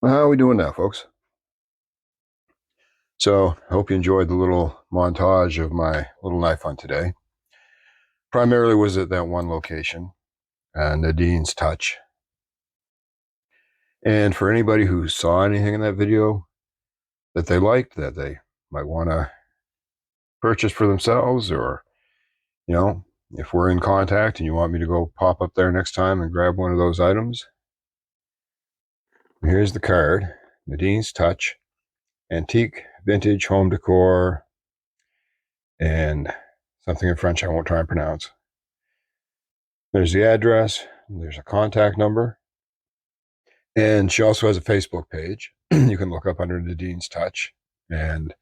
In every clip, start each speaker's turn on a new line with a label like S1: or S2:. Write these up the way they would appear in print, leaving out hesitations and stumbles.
S1: How are we doing now, folks? So, I hope you enjoyed the little montage of my little knife hunt today. Primarily was at that one location, Nadine's Touch. And for anybody who saw anything in that video that they liked, that they might want to purchase for themselves, or, if we're in contact and you want me to go pop up there next time and grab one of those items, here's the card, Nadine's Touch, antique, vintage, home decor, and something in French I won't try and pronounce. There's the address, there's a contact number, and she also has a Facebook page. You can look up under Nadine's Touch, and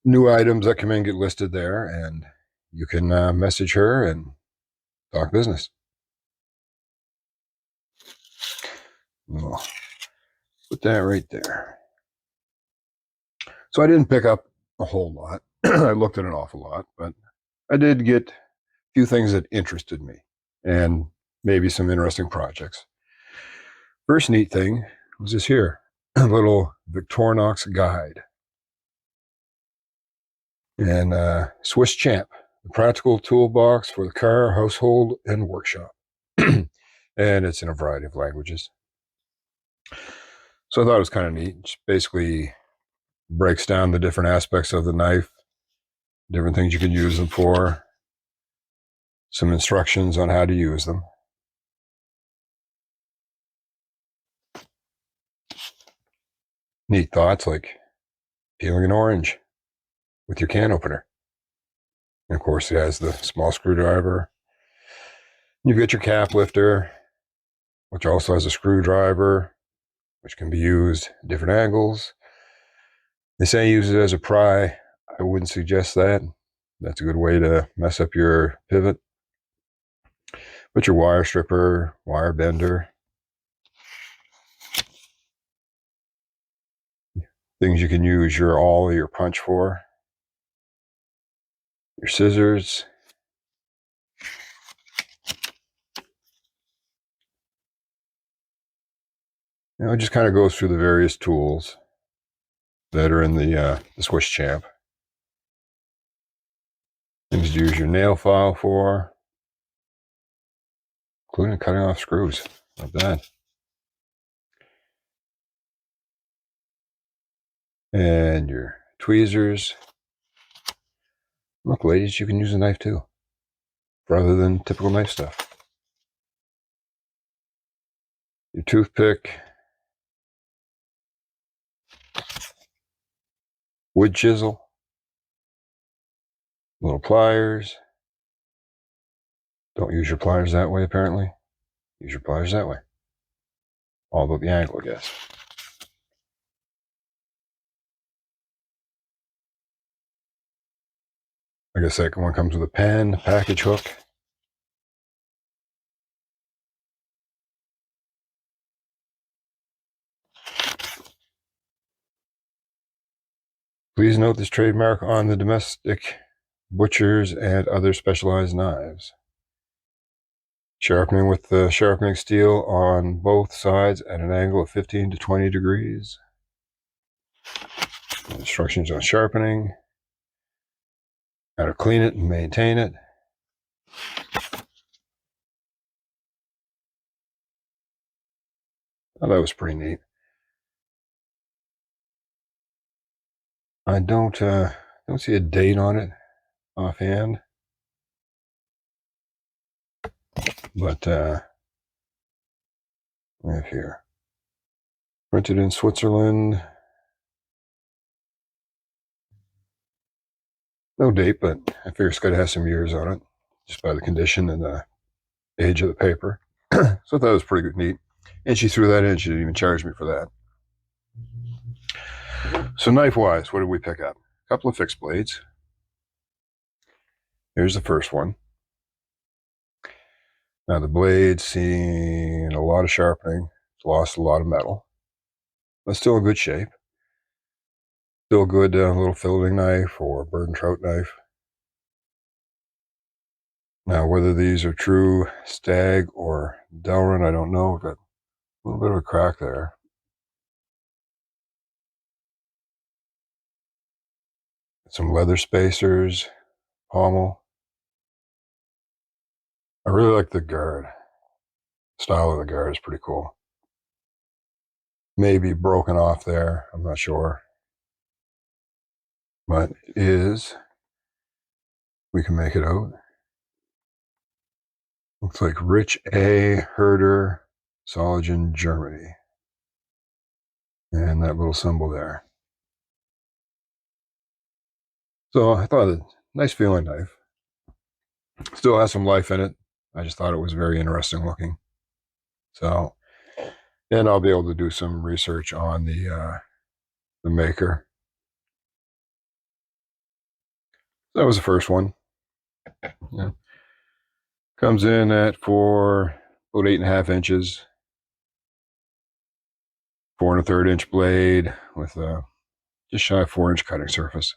S1: new items that come in get listed there, and you can message her and talk business. We'll put that right there. So I didn't pick up a whole lot. I looked at an awful lot, but I did get a few things that interested me and maybe some interesting projects. First neat thing was this here, a little Victorinox guide. And Swiss Champ, the practical toolbox for the car, household, and workshop. And it's in a variety of languages. So I thought it was kind of neat. It just basically breaks down the different aspects of the knife, different things you can use them for, some instructions on how to use them. Neat thoughts like peeling an orange with your can opener. And of course, it has the small screwdriver. You get your cap lifter, which also has a screwdriver, which can be used at different angles. They say use it as a pry. I wouldn't suggest that. That's a good way to mess up your pivot. But your wire stripper, wire bender, things you can use your awl or your punch for, your scissors, it just kind of goes through the various tools that are in the Swiss Champ. Things to use your nail file for, including cutting off screws. Not bad. And your tweezers. Look, ladies, you can use a knife too, rather than typical knife stuff. Your toothpick, wood chisel, little pliers. Don't use your pliers that way, apparently. Use your pliers that way. All about the angle, I guess. I guess that one comes with a pen, package hook. Please note this trademark on the domestic butchers and other specialized knives. Sharpening with the sharpening steel on both sides at an angle of 15 to 20 degrees. Instructions on sharpening. How to clean it and maintain it. Oh, that was pretty neat. I don't see a date on it offhand, but we have here. Printed in Switzerland. No date, but I figure it's got to have some years on it, just by the condition and the age of the paper. So I thought it was pretty good, neat. And she threw that in. She didn't even charge me for that. So knife-wise, what did we pick up? A couple of fixed blades. Here's the first one. Now the blade's seen a lot of sharpening. It's lost a lot of metal, but still in good shape. Still a good little filleting knife or bird and trout knife. Now whether these are true stag or Delrin, I don't know. We've got a little bit of a crack there. Some leather spacers, pommel. I really like the guard. Style of the guard is pretty cool. Maybe broken off there, I'm not sure. But it is, we can make it out. Looks like Rich A. Herder, Soligen, Germany. And that little symbol there. So I thought a nice feeling knife. Still has some life in it. I just thought it was very interesting looking. So, and I'll be able to do some research on the maker. That was the first one. Yeah. Comes in at for about 8.5 inches, 4 1/3 inch blade with a just shy of 4 inch cutting surface.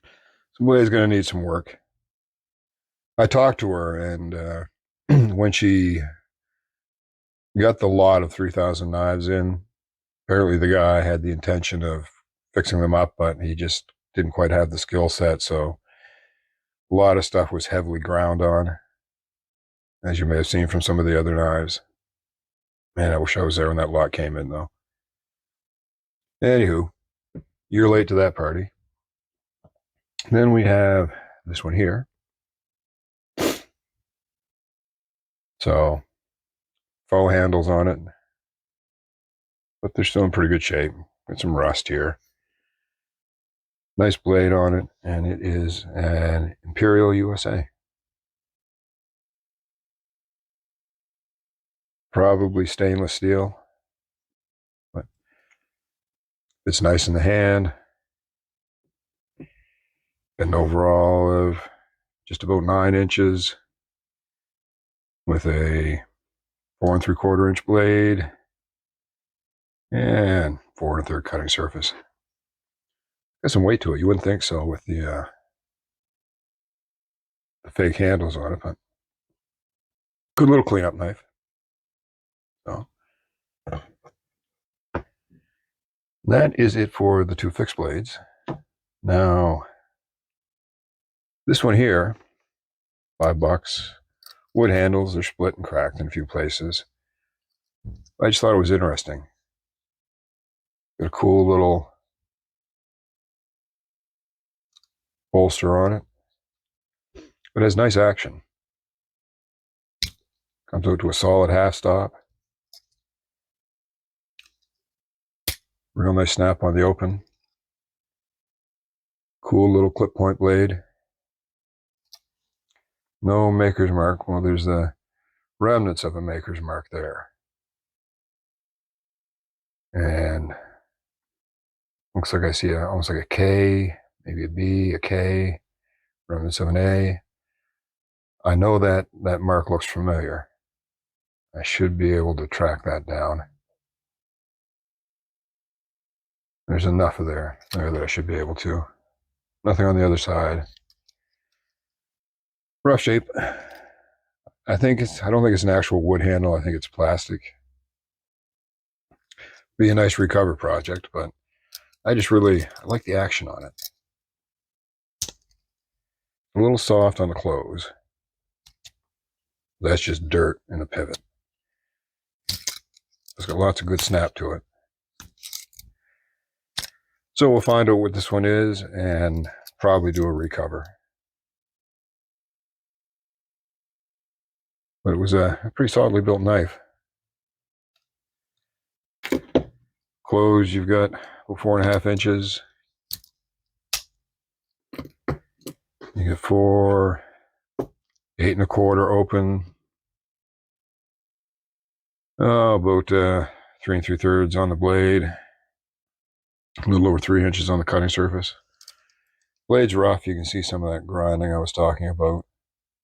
S1: The blade's going to need some work. I talked to her, and when she got the lot of 3,000 knives in, apparently the guy had the intention of fixing them up, but he just didn't quite have the skill set. So a lot of stuff was heavily ground on, as you may have seen from some of the other knives. Man, I wish I was there when that lot came in, though. Anywho, you're late to that party. Then we have this one here. So, faux handles on it, but they're still in pretty good shape. Got some rust here. Nice blade on it, and it is an Imperial USA. Probably stainless steel, but it's nice in the hand. An overall of just about 9 inches with a 4 3/4 inch blade and 4 1/3 cutting surface. Got some weight to it. You wouldn't think so with the fake handles on it, but good little cleanup knife. So that is it for the 2 fixed blades. Now, this one here, $5. Wood handles, they're split and cracked in a few places. I just thought it was interesting. Got a cool little bolster on it. It has nice action. Comes out to a solid half stop. Real nice snap on the open. Cool little clip point blade. No maker's mark. Well, there's the remnants of a maker's mark there. And looks like I see almost like a K, maybe a B, a K, remnants of an A. I know that that mark looks familiar. I should be able to track that down. There's enough of there that I should be able to. Nothing on the other side. Rough shape. I don't think it's an actual wood handle. I think it's plastic. Be a nice recover project, but I like the action on it. A little soft on the close. That's just dirt in the pivot. It's got lots of good snap to it. So we'll find out what this one is and probably do a recover. But it was a pretty solidly built knife. Close, you've got 4.5 inches. You get 4, 8 1/4 open. Oh, about 3 3/3 on the blade. A little over 3 inches on the cutting surface. Blade's rough. You can see some of that grinding I was talking about.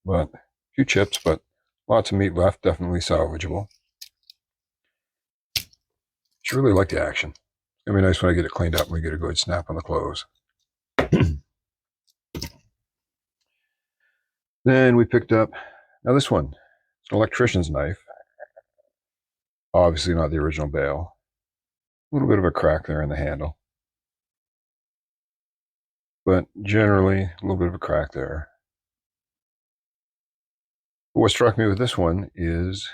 S1: But a few chips, but lots of meat left. Definitely salvageable. Just really like the action. It's going to be nice when I get it cleaned up and we get a good snap on the close. Then we picked up, now this one, it's an electrician's knife. Obviously not the original bail. A little bit of a crack there in the handle. but generally a little bit of a crack there. But what struck me with this one is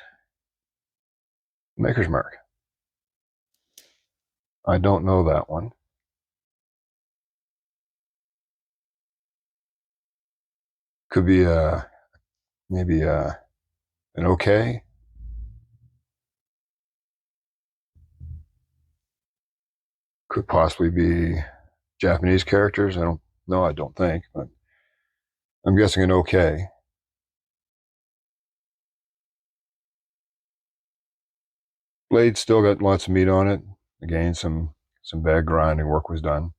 S1: maker's mark. I don't know that one. Could be maybe an okay. Could possibly be Japanese characters. I don't know. I don't think, but I'm guessing an okay. Blade still got lots of meat on it. Again, some bad grinding work was done.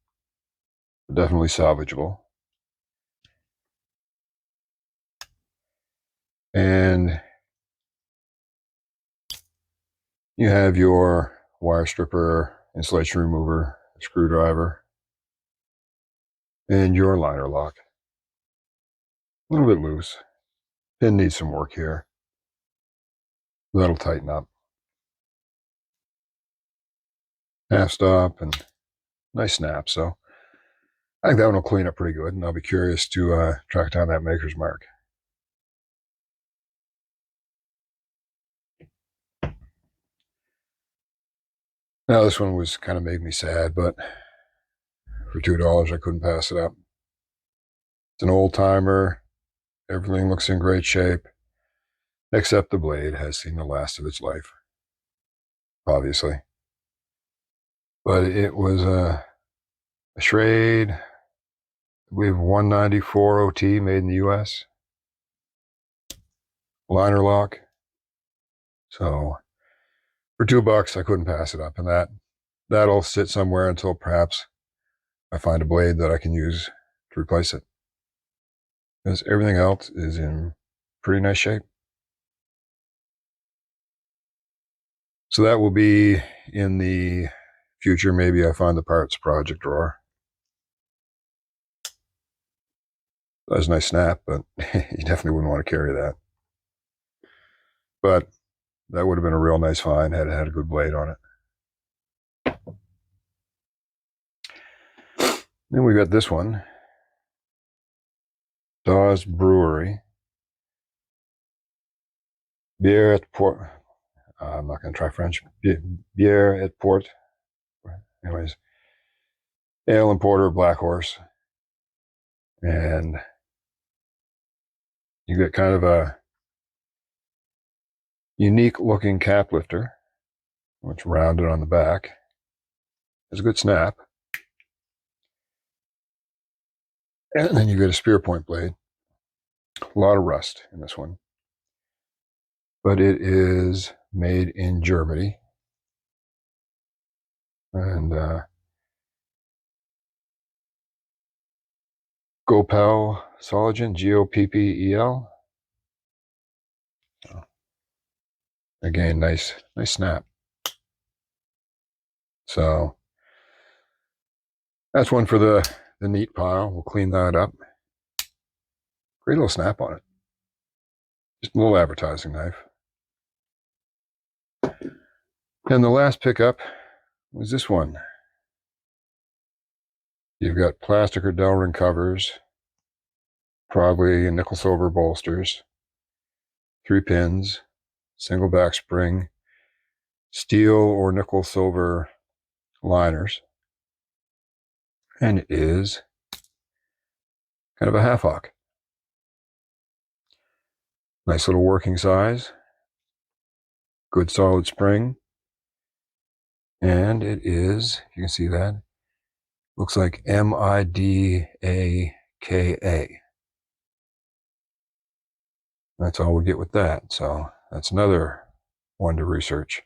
S1: Definitely salvageable. And you have your wire stripper, insulation remover, screwdriver, and your liner lock. A little bit loose. Pin needs some work here. That'll tighten up. Half stop and nice snap. So I think that one will clean up pretty good, and I'll be curious to track down that maker's mark. Now this one was kind of made me sad, but for $2 I couldn't pass it up. It's an old timer. Everything looks in great shape, except the blade has seen the last of its life, obviously. But it was a Schrade, I believe 194 OT, made in the US. Liner lock. So for $2 I couldn't pass it up, and that'll sit somewhere until perhaps I find a blade that I can use to replace it, because everything else is in pretty nice shape. So that will be in the future. Maybe I find the parts project drawer. That was a nice snap, but you definitely wouldn't want to carry that. But that would have been a real nice find had it had a good blade on it. Then we got this one, Dawes Brewery. Bière et Port. I'm not going to try French. Bière et Port. Anyways, ale and porter, Black Horse. And you get kind of a unique looking cap lifter, which rounded on the back. It's a good snap. And then you get a spear point blade. A lot of rust in this one. But it is made in Germany. And Gopel Soligen, Goppel. Again, nice snap. So that's one for the neat pile. We'll clean that up. Great little snap on it. Just a little advertising knife. And the last pickup was this one. You've got plastic or Delrin covers, probably nickel silver bolsters, 3 pins, single back spring, steel or nickel silver liners, and it is kind of a half hock. Nice little working size, good solid spring, and it is, you can see that, looks like MIDAKA. That's all we get with that, so that's another one to research.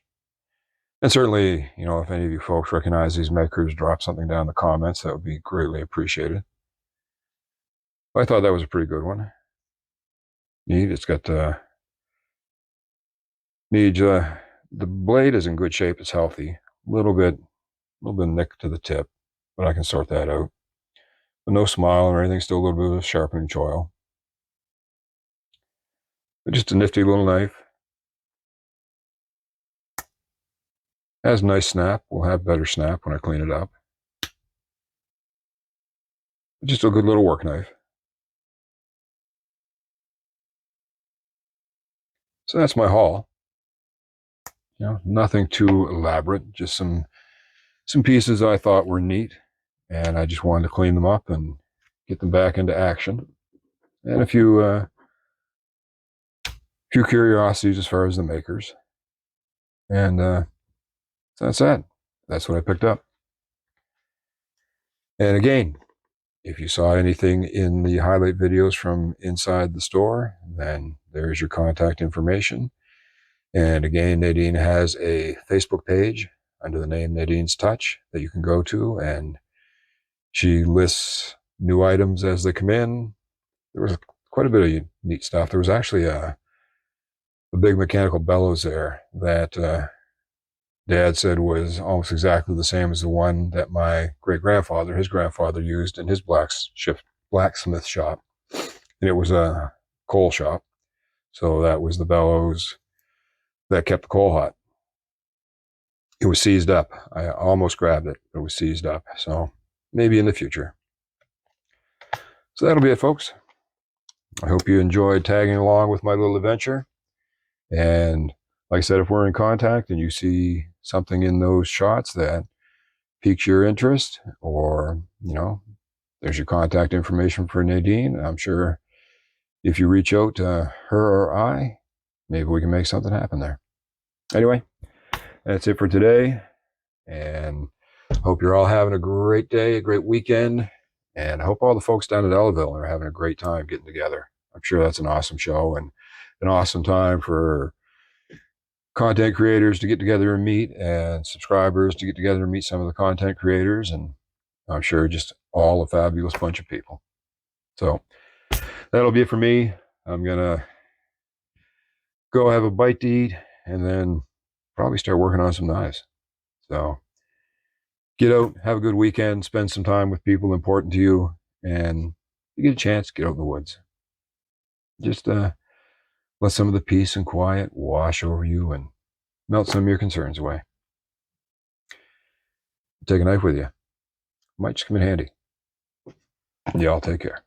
S1: And certainly, if any of you folks recognize these makers, drop something down in the comments. That would be greatly appreciated. I thought that was a pretty good one. Neat. It's got the blade is in good shape. It's healthy. A little bit nick to the tip, but I can sort that out. But no smile or anything. Still a little bit of sharpening choil. But just a nifty little knife. Has a nice snap. We'll have better snap when I clean it up. Just a good little work knife. So that's my haul. You know, nothing too elaborate, just some pieces I thought were neat, and I just wanted to clean them up and get them back into action. And a few curiosities as far as the makers. And so that's that. That's what I picked up. And again, if you saw anything in the highlight videos from inside the store, then there's your contact information. And again, Nadine has a Facebook page under the name Nadine's Touch that you can go to, and she lists new items as they come in. There was quite a bit of neat stuff. There was actually a big mechanical bellows there that Dad said was almost exactly the same as the one that my great-grandfather, his grandfather, used in his blacksmith shop. And it was a coal shop. So that was the bellows that kept the coal hot. It was seized up. I almost grabbed it, but it was seized up. So maybe in the future. So that'll be it, folks. I hope you enjoyed tagging along with my little adventure. And like I said, if we're in contact and you see something in those shots that piques your interest, or, you know, there's your contact information for Nadine. I'm sure if you reach out to her or I, maybe we can make something happen there. Anyway, that's it for today. And hope you're all having a great day, a great weekend. And I hope all the folks down at Ellaville are having a great time getting together. I'm sure that's an awesome show and an awesome time for content creators to get together and meet, and subscribers to get together and meet some of the content creators. And I'm sure just all a fabulous bunch of people. So that'll be it for me. I'm going to go have a bite to eat and then probably start working on some knives. So get out, have a good weekend, spend some time with people important to you, and if you get a chance, get out in the woods. Just let some of the peace and quiet wash over you and melt some of your concerns away. Take a knife with you. Might just come in handy. Y'all take care.